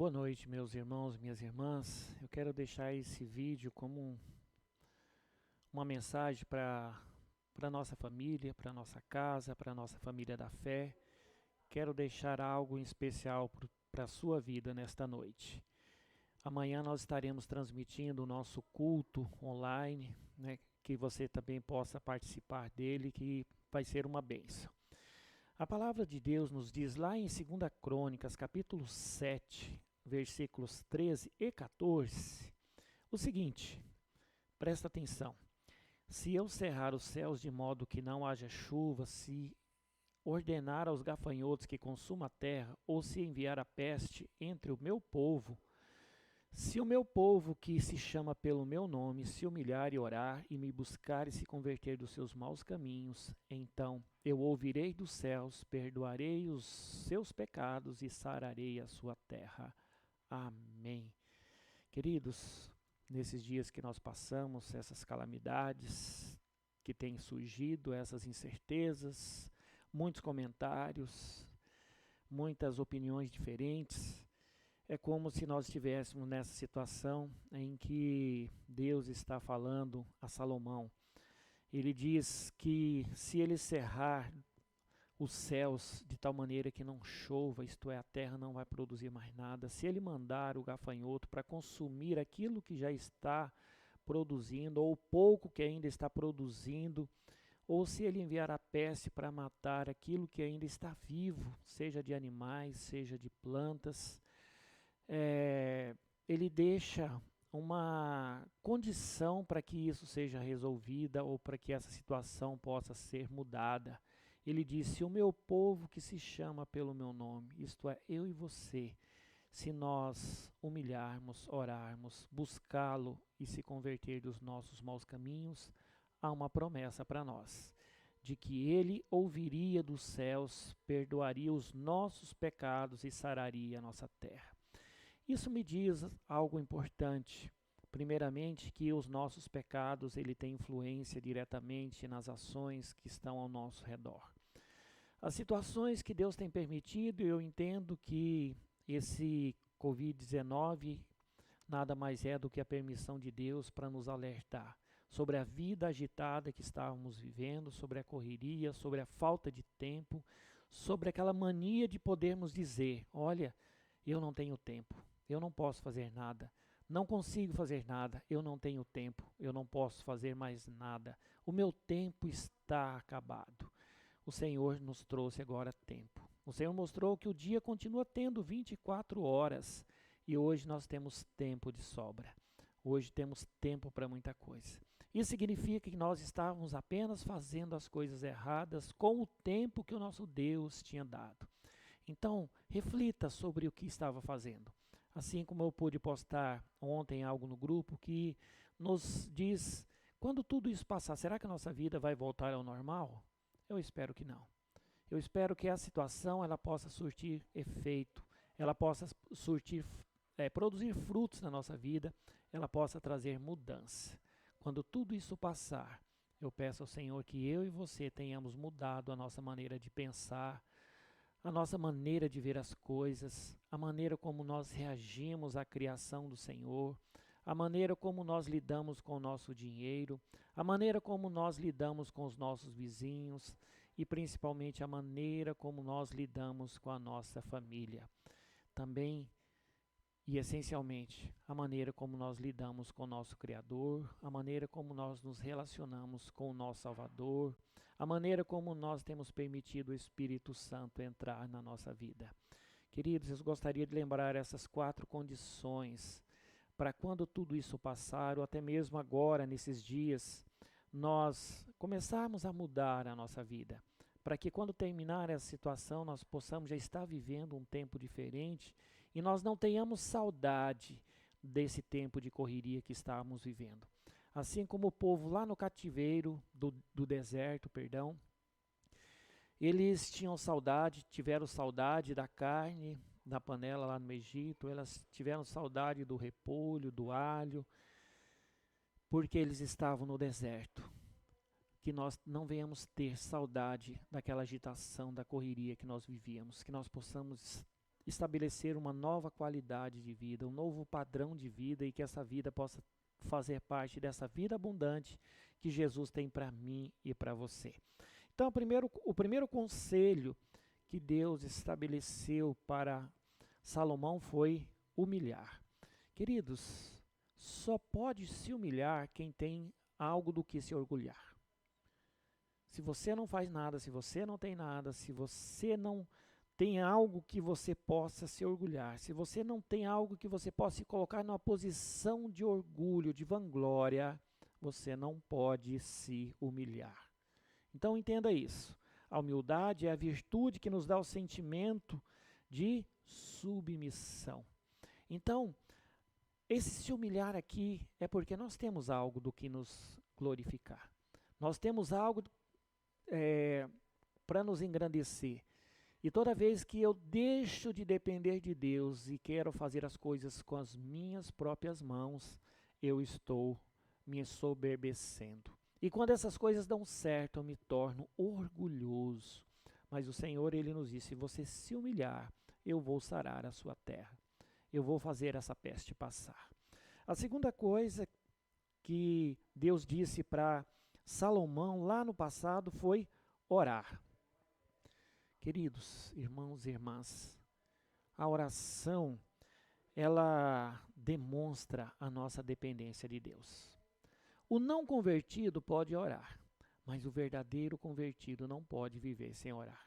Boa noite, meus irmãos, minhas irmãs. Eu quero deixar esse vídeo como uma mensagem para nossa família, para nossa casa, para nossa família da fé. Quero deixar algo em especial para a sua vida nesta noite. Amanhã nós estaremos transmitindo o nosso culto online, né, que você também possa participar dele, que vai ser uma bênção. A palavra de Deus nos diz lá em 2 Crônicas, capítulo 7, versículos 13 e 14, o seguinte: presta atenção. Se eu cerrar os céus de modo que não haja chuva, se ordenar aos gafanhotos que consumam a terra, ou se enviar a peste entre o meu povo, se o meu povo que se chama pelo meu nome se humilhar e orar e me buscar e se converter dos seus maus caminhos, então eu ouvirei dos céus, perdoarei os seus pecados e sararei a sua terra. Amém. Queridos, nesses dias que nós passamos, essas calamidades que têm surgido, essas incertezas, muitos comentários, muitas opiniões diferentes, é como se nós estivéssemos nessa situação em que Deus está falando a Salomão. Ele diz que se ele cerrar os céus de tal maneira que não chova, isto é, a terra não vai produzir mais nada, se ele mandar o gafanhoto para consumir aquilo que já está produzindo, ou o pouco que ainda está produzindo, ou se ele enviar a peste para matar aquilo que ainda está vivo, seja de animais, seja de plantas, ele deixa uma condição para que isso seja resolvida ou para que essa situação possa ser mudada. Ele disse: o meu povo que se chama pelo meu nome, isto é, eu e você, se nós humilharmos, orarmos, buscá-lo e se converter dos nossos maus caminhos, há uma promessa para nós, de que ele ouviria dos céus, perdoaria os nossos pecados e sararia a nossa terra. Isso me diz algo importante. Primeiramente, que os nossos pecados ele tem influência diretamente nas ações que estão ao nosso redor. As situações que Deus tem permitido, eu entendo que esse Covid-19 nada mais é do que a permissão de Deus para nos alertar sobre a vida agitada que estávamos vivendo, sobre a correria, sobre a falta de tempo, sobre aquela mania de podermos dizer: olha, eu não tenho tempo, eu não posso fazer nada, não consigo fazer nada, eu não tenho tempo, eu não posso fazer mais nada, o meu tempo está acabado. O Senhor nos trouxe agora tempo. O Senhor mostrou que o dia continua tendo 24 horas e hoje nós temos tempo de sobra. Hoje temos tempo para muita coisa. Isso significa que nós estávamos apenas fazendo as coisas erradas com o tempo que o nosso Deus tinha dado. Então, reflita sobre o que estava fazendo. Assim como eu pude postar ontem algo no grupo que nos diz: quando tudo isso passar, será que a nossa vida vai voltar ao normal? Eu espero que não. Eu espero que a situação ela possa surtir efeito, ela possa produzir frutos na nossa vida, ela possa trazer mudança. Quando tudo isso passar, eu peço ao Senhor que eu e você tenhamos mudado a nossa maneira de pensar, a nossa maneira de ver as coisas, a maneira como nós reagimos à criação do Senhor, a maneira como nós lidamos com o nosso dinheiro, a maneira como nós lidamos com os nossos vizinhos e principalmente a maneira como nós lidamos com a nossa família. Também e essencialmente a maneira como nós lidamos com o nosso Criador, a maneira como nós nos relacionamos com o nosso Salvador, a maneira como nós temos permitido o Espírito Santo entrar na nossa vida. Queridos, eu gostaria de lembrar essas 4 condições para quando tudo isso passar, ou até mesmo agora, nesses dias, nós começarmos a mudar a nossa vida. Para que quando terminar essa situação, nós possamos já estar vivendo um tempo diferente e nós não tenhamos saudade desse tempo de correria que estávamos vivendo. Assim como o povo lá no cativeiro do deserto, eles tinham saudade, tiveram saudade da carne, da panela lá no Egito, elas tiveram saudade do repolho, do alho, porque eles estavam no deserto. Que nós não venhamos ter saudade daquela agitação, da correria que nós vivíamos, que nós possamos estabelecer uma nova qualidade de vida, um novo padrão de vida e que essa vida possa fazer parte dessa vida abundante que Jesus tem para mim e para você. Então, o primeiro conselho que Deus estabeleceu para Salomão foi humilhar. Queridos, só pode se humilhar quem tem algo do que se orgulhar. Se você não faz nada, se você não tem nada, se você não tem algo que você possa se orgulhar, se você não tem algo que você possa se colocar numa posição de orgulho, de vanglória, você não pode se humilhar. Então entenda isso. A humildade é a virtude que nos dá o sentimento de submissão. Então, esse se humilhar aqui é porque nós temos algo do que nos glorificar. Nós temos algo para nos engrandecer. E toda vez que eu deixo de depender de Deus e quero fazer as coisas com as minhas próprias mãos, eu estou me ensoberbecendo. E quando essas coisas dão certo, eu me torno orgulhoso. Mas o Senhor, Ele nos disse, se você se humilhar, eu vou sarar a sua terra. Eu vou fazer essa peste passar. A segunda coisa que Deus disse para Salomão lá no passado foi orar. Queridos irmãos e irmãs, a oração, ela demonstra a nossa dependência de Deus. O não convertido pode orar, mas o verdadeiro convertido não pode viver sem orar.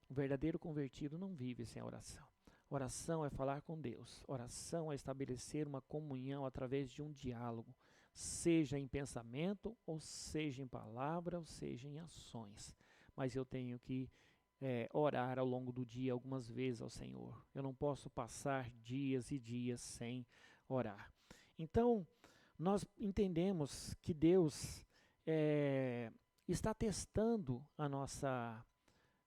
O verdadeiro convertido não vive sem oração. Oração é falar com Deus. Oração é estabelecer uma comunhão através de um diálogo, seja em pensamento, ou seja em palavra, ou seja em ações. Mas eu tenho que orar ao longo do dia algumas vezes ao Senhor. Eu não posso passar dias e dias sem orar. Então, nós entendemos que Deus está testando a nossa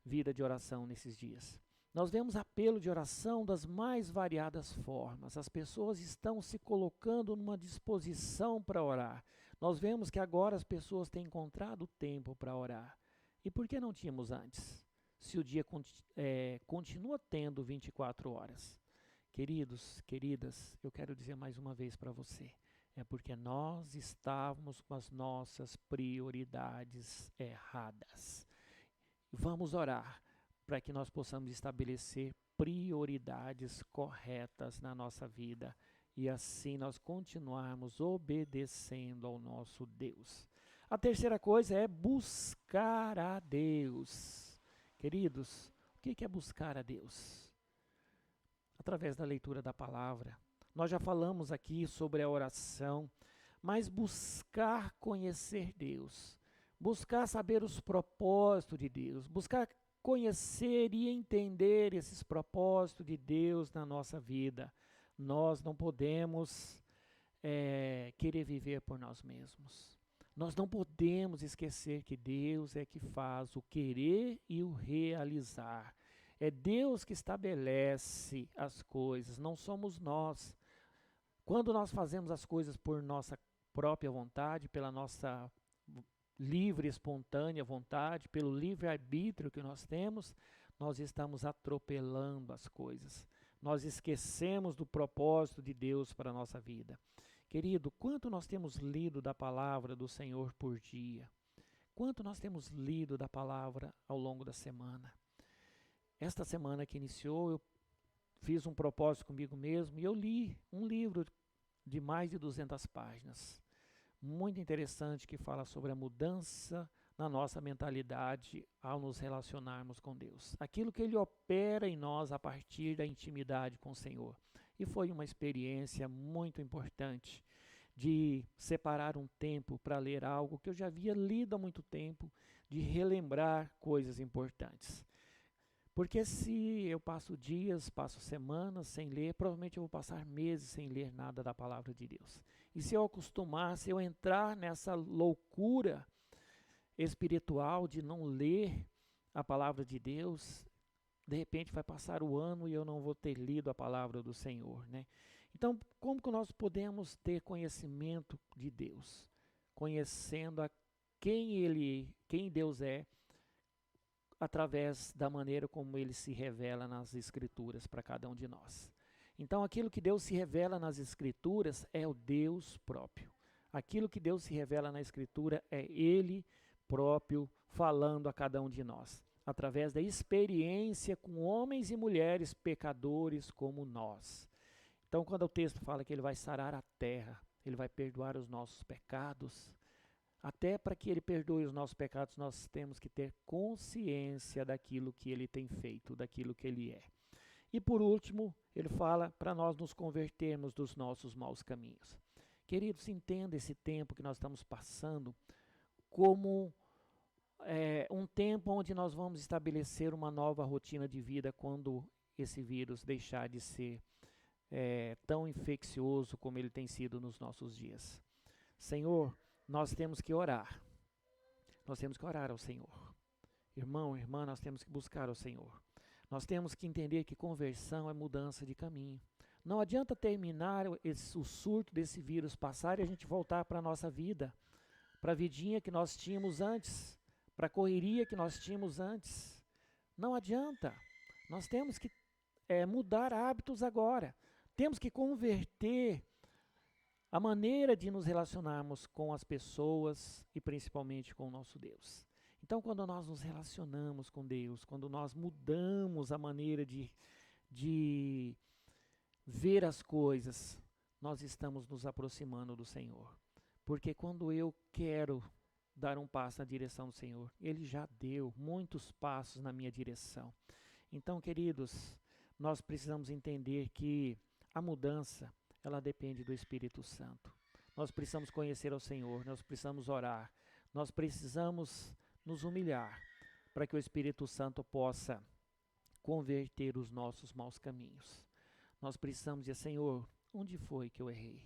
vida de oração nesses dias. Nós vemos apelo de oração das mais variadas formas. As pessoas estão se colocando numa disposição para orar. Nós vemos que agora as pessoas têm encontrado tempo para orar. E por que não tínhamos antes? Se o dia continua tendo 24 horas. Queridos, queridas, eu quero dizer mais uma vez para você. É porque nós estávamos com as nossas prioridades erradas. Vamos orar para que nós possamos estabelecer prioridades corretas na nossa vida e assim nós continuarmos obedecendo ao nosso Deus. A terceira coisa é buscar a Deus. Queridos, o que é buscar a Deus? Através da leitura da palavra. Nós já falamos aqui sobre a oração, mas buscar conhecer Deus, buscar saber os propósitos de Deus, buscar conhecer e entender esses propósitos de Deus na nossa vida. Nós não podemos querer viver por nós mesmos. Nós não podemos esquecer que Deus é que faz o querer e o realizar. É Deus que estabelece as coisas, não somos nós. Quando nós fazemos as coisas por nossa própria vontade, pela nossa livre, espontânea vontade, pelo livre-arbítrio que nós temos, nós estamos atropelando as coisas. Nós esquecemos do propósito de Deus para a nossa vida. Querido, quanto nós temos lido da palavra do Senhor por dia? Quanto nós temos lido da palavra ao longo da semana? Esta semana que iniciou, eu fiz um propósito comigo mesmo e eu li um livro de mais de 200 páginas. Muito interessante, que fala sobre a mudança na nossa mentalidade ao nos relacionarmos com Deus. Aquilo que Ele opera em nós a partir da intimidade com o Senhor. E foi uma experiência muito importante de separar um tempo para ler algo que eu já havia lido há muito tempo, de relembrar coisas importantes. Porque se eu passo dias, passo semanas sem ler, provavelmente eu vou passar meses sem ler nada da palavra de Deus. E se eu acostumar, se eu entrar nessa loucura espiritual de não ler a palavra de Deus, de repente vai passar o ano e eu não vou ter lido a palavra do Senhor, né? Então, como que nós podemos ter conhecimento de Deus? Conhecendo a quem Deus é, através da maneira como ele se revela nas Escrituras para cada um de nós. Então, aquilo que Deus se revela nas Escrituras é o Deus próprio. Aquilo que Deus se revela na Escritura é Ele próprio falando a cada um de nós, através da experiência com homens e mulheres pecadores como nós. Então, quando o texto fala que Ele vai sarar a terra, Ele vai perdoar os nossos pecados, até para que Ele perdoe os nossos pecados, nós temos que ter consciência daquilo que Ele tem feito, daquilo que Ele é. E por último, Ele fala para nós nos convertermos dos nossos maus caminhos. Queridos, entenda esse tempo que nós estamos passando como um tempo onde nós vamos estabelecer uma nova rotina de vida quando esse vírus deixar de ser tão infeccioso como ele tem sido nos nossos dias. Senhor, nós temos que orar. Nós temos que orar ao Senhor. Irmão, irmã, nós temos que buscar ao Senhor. Nós temos que entender que conversão é mudança de caminho. Não adianta terminar o surto desse vírus passar e a gente voltar para a nossa vida, para a vidinha que nós tínhamos antes, para a correria que nós tínhamos antes. Não adianta. Nós temos que mudar hábitos agora. Temos que converter a maneira de nos relacionarmos com as pessoas e principalmente com o nosso Deus. Então, quando nós nos relacionamos com Deus, quando nós mudamos a maneira de ver as coisas, nós estamos nos aproximando do Senhor. Porque quando eu quero dar um passo na direção do Senhor, Ele já deu muitos passos na minha direção. Então, queridos, nós precisamos entender que a mudança, ela depende do Espírito Santo. Nós precisamos conhecer ao Senhor, nós precisamos orar, nós precisamos nos humilhar para que o Espírito Santo possa converter os nossos maus caminhos. Nós precisamos dizer, Senhor, onde foi que eu errei?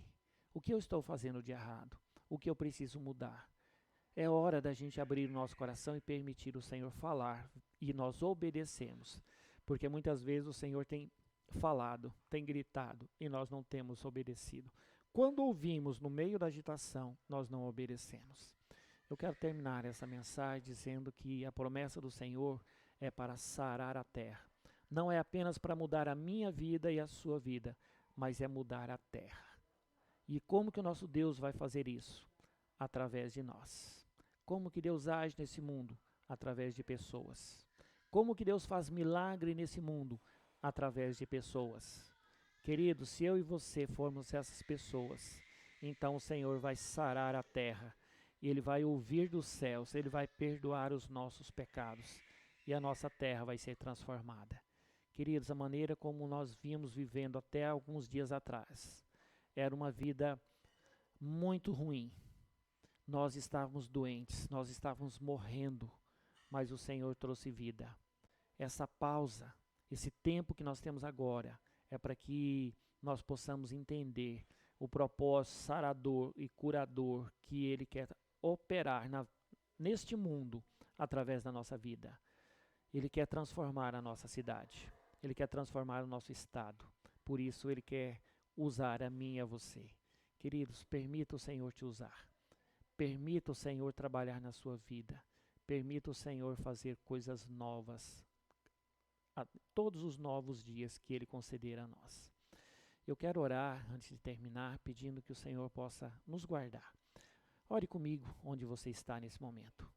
O que eu estou fazendo de errado? O que eu preciso mudar? É hora da gente abrir o nosso coração e permitir o Senhor falar e nós obedecemos, porque muitas vezes o Senhor tem falado, tem gritado e nós não temos obedecido. Quando ouvimos no meio da agitação, nós não obedecemos. Eu quero terminar essa mensagem dizendo que a promessa do Senhor é para sarar a terra. Não é apenas para mudar a minha vida e a sua vida, mas é mudar a terra. E como que o nosso Deus vai fazer isso? Através de nós. Como que Deus age nesse mundo? Através de pessoas. Como que Deus faz milagre nesse mundo? Através de pessoas. Queridos, se eu e você formos essas pessoas, então o Senhor vai sarar a terra. E Ele vai ouvir dos céus, Ele vai perdoar os nossos pecados. E a nossa terra vai ser transformada. Queridos, a maneira como nós vínhamos vivendo até alguns dias atrás, era uma vida muito ruim. Nós estávamos doentes, nós estávamos morrendo, mas o Senhor trouxe vida. Essa pausa, esse tempo que nós temos agora, é para que nós possamos entender o propósito sarador e curador que Ele quer operar neste mundo através da nossa vida. Ele quer transformar a nossa cidade. Ele quer transformar o nosso estado. Por isso Ele quer usar a mim e a você. Queridos, permita o Senhor te usar. Permita o Senhor trabalhar na sua vida. Permita o Senhor fazer coisas novas a todos os novos dias que Ele conceder a nós. Eu quero orar, antes de terminar, pedindo que o Senhor possa nos guardar. Ore comigo onde você está nesse momento.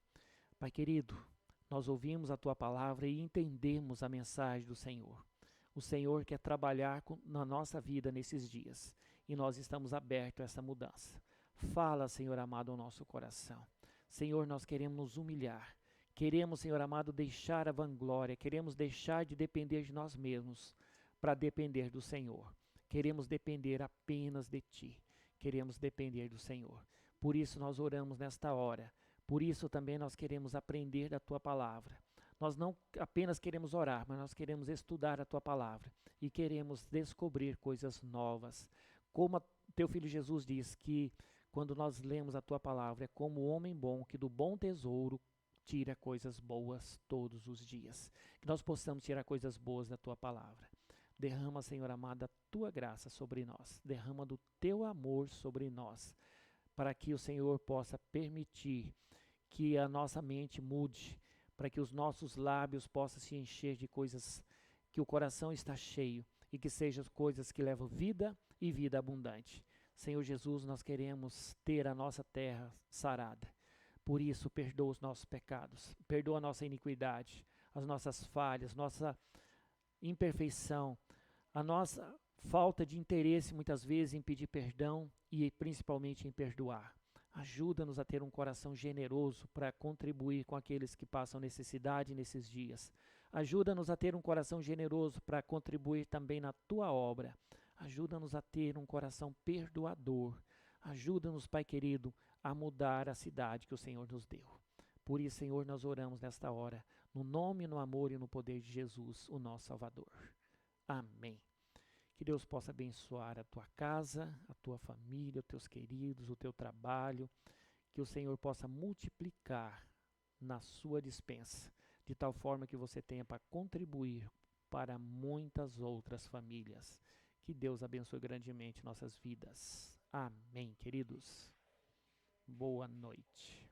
Pai querido, nós ouvimos a Tua palavra e entendemos a mensagem do Senhor. O Senhor quer trabalhar na nossa vida nesses dias e nós estamos abertos a essa mudança. Fala, Senhor amado, ao nosso coração. Senhor, nós queremos nos humilhar. Queremos, Senhor amado, deixar a vanglória. Queremos deixar de depender de nós mesmos para depender do Senhor. Queremos depender apenas de Ti. Queremos depender do Senhor. Por isso nós oramos nesta hora. Por isso também nós queremos aprender da Tua palavra. Nós não apenas queremos orar, mas nós queremos estudar a Tua palavra. E queremos descobrir coisas novas. Como Teu Filho Jesus diz que quando nós lemos a Tua palavra, é como o homem bom que do bom tesouro tira coisas boas todos os dias. Que nós possamos tirar coisas boas da Tua palavra. Derrama, Senhor amado, a Tua graça sobre nós. Derrama do Teu amor sobre nós. Para que o Senhor possa permitir que a nossa mente mude. para que os nossos lábios possam se encher de coisas que o coração está cheio e que sejam coisas que levam vida e vida abundante. Senhor Jesus, nós queremos ter a nossa terra sarada. Por isso, perdoa os nossos pecados, perdoa a nossa iniquidade, as nossas falhas, nossa imperfeição, a nossa falta de interesse muitas vezes em pedir perdão e principalmente em perdoar. Ajuda-nos a ter um coração generoso para contribuir com aqueles que passam necessidade nesses dias. Ajuda-nos a ter um coração generoso para contribuir também na tua obra. Ajuda-nos a ter um coração perdoador. Ajuda-nos, Pai querido, a mudar a cidade que o Senhor nos deu. Por isso, Senhor, nós oramos nesta hora, no nome, no amor e no poder de Jesus, o nosso Salvador. Amém. Que Deus possa abençoar a tua casa, a tua família, os teus queridos, o teu trabalho. Que o Senhor possa multiplicar na sua despensa, de tal forma que você tenha para contribuir para muitas outras famílias. Que Deus abençoe grandemente nossas vidas. Amém, queridos. Boa noite.